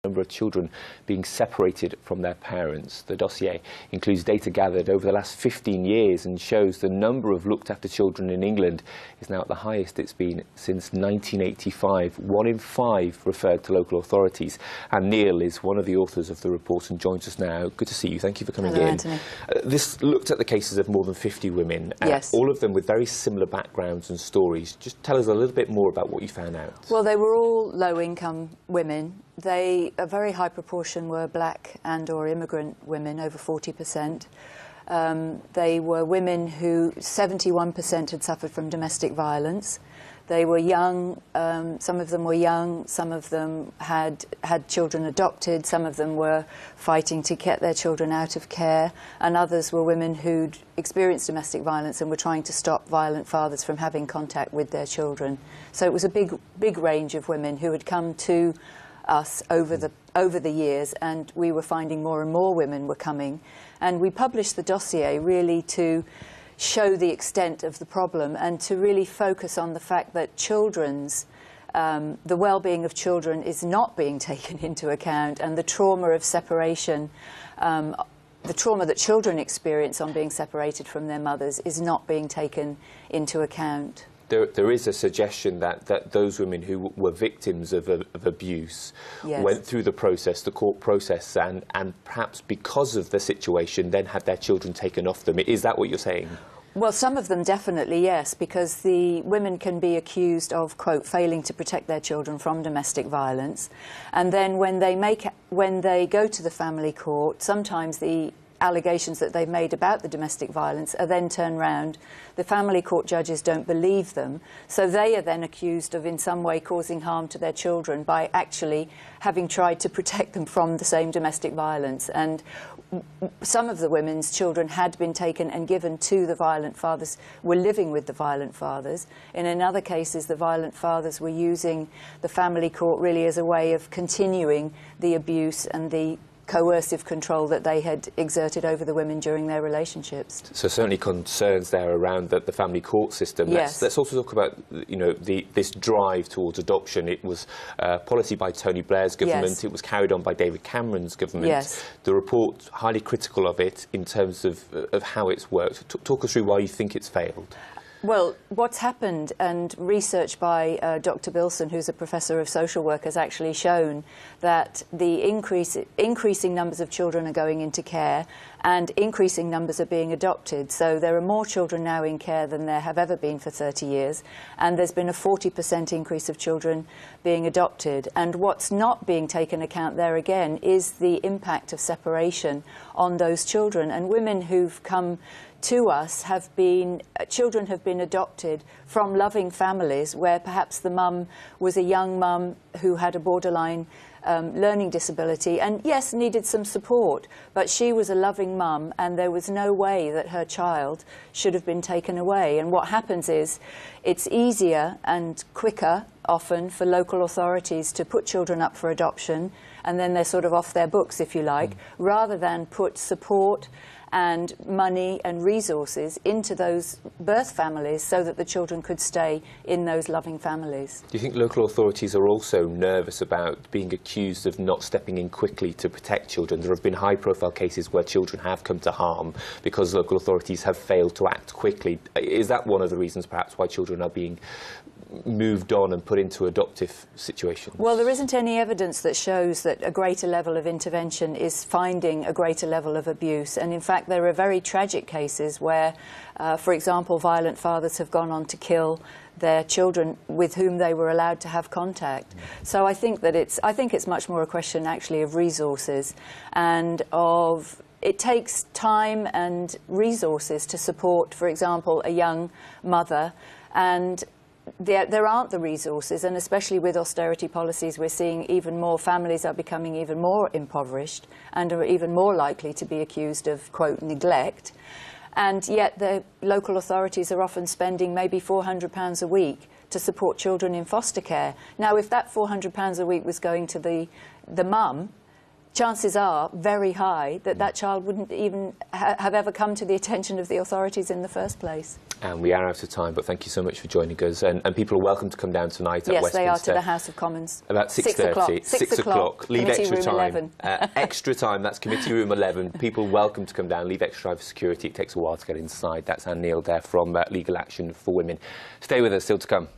number of children being separated from their parents. The dossier includes data gathered over the last 15 years and shows the number of looked after children in England is now at the highest it's been since 1985. 1 in 5 referred to local authorities. And Neale is one of the authors of the report and joins us now. Good to see you. Thank you for coming in. Anthony. This looked at the cases of more than 50 women, yes. All of them with very similar backgrounds and stories. Just tell us a little bit more about what you found out. Well, they were all low-income women. A very high proportion were black and or immigrant women, over 40%. They were women who 71% had suffered from domestic violence. They were young, some of them were young, some of them had children adopted, some of them were fighting to get their children out of care, and others were women who'd experienced domestic violence and were trying to stop violent fathers from having contact with their children. So it was a big range of women who had come to us over the years, and we were finding more and more women were coming. And we published the dossier really to show the extent of the problem and to really focus on the fact that the well-being of children is not being taken into account, and the trauma of separation, the trauma that children experience on being separated from their mothers is not being taken into account. There is a suggestion that those women who were victims of abuse yes. went through the process, the court process, and perhaps because of the situation then had their children taken off them. Is that what you're saying? Well, some of them definitely, yes, because the women can be accused of, quote, failing to protect their children from domestic violence. And then when they go to the family court, sometimes the allegations that they've made about the domestic violence are then turned round. The family court judges don't believe them, so they are then accused of in some way causing harm to their children by actually having tried to protect them from the same domestic violence. And some of the women's children had been taken and given to the violent fathers, were living with the violent fathers. And in other cases, the violent fathers were using the family court really as a way of continuing the abuse and the coercive control that they had exerted over the women during their relationships. So certainly concerns there around the family court system. Yes. Let's also talk about this drive towards adoption. It was policy by Tony Blair's government. Yes. It was carried on by David Cameron's government. Yes. The report highly critical of it in terms of how it's worked. Talk us through why you think it's failed. Well, what's happened, and research by Dr. Bilson, who's a professor of social work, has actually shown that the increasing numbers of children are going into care and increasing numbers are being adopted. So there are more children now in care than there have ever been for 30 years, and there's been a 40% increase of children being adopted. And what's not being taken account there again is the impact of separation on those children. And women who've come to us children have been adopted from loving families where perhaps the mum was a young mum who had a borderline learning disability and, yes, needed some support, but she was a loving mum and there was no way that her child should have been taken away. And what happens is it's easier and quicker often for local authorities to put children up for adoption and then they're sort of off their books, if you like, rather than put support and money and resources into those birth families so that the children could stay in those loving families. Do you think local authorities are also nervous about being accused of not stepping in quickly to protect children? There have been high-profile cases where children have come to harm because local authorities have failed to act quickly. Is that one of the reasons perhaps why children are being moved on and put into adoptive situations? Well, there isn't any evidence that shows that a greater level of intervention is finding a greater level of abuse. And in fact, there are very tragic cases where, for example, violent fathers have gone on to kill their children with whom they were allowed to have contact. So I think that it's much more a question actually of resources and of it takes time and resources to support, for example, a young mother, and there aren't the resources, and especially with austerity policies we're seeing even more families are becoming even more impoverished and are even more likely to be accused of, quote, neglect. And yet the local authorities are often spending maybe £400 a week to support children in foster care. Now, if that £400 a week was going to the mum, chances are very high that that child wouldn't even have ever come to the attention of the authorities in the first place. And we are out of time, but thank you so much for joining us. And people are welcome to come down tonight at Westminster. Yes, they are, to the House of Commons. About 6:30. 6 o'clock. Leave Committee extra room time. 11. Extra time, that's Committee Room 11. People welcome to come down. Leave extra time for security. It takes a while to get inside. That's Neale there from Legal Action for Women. Stay with us, still to come.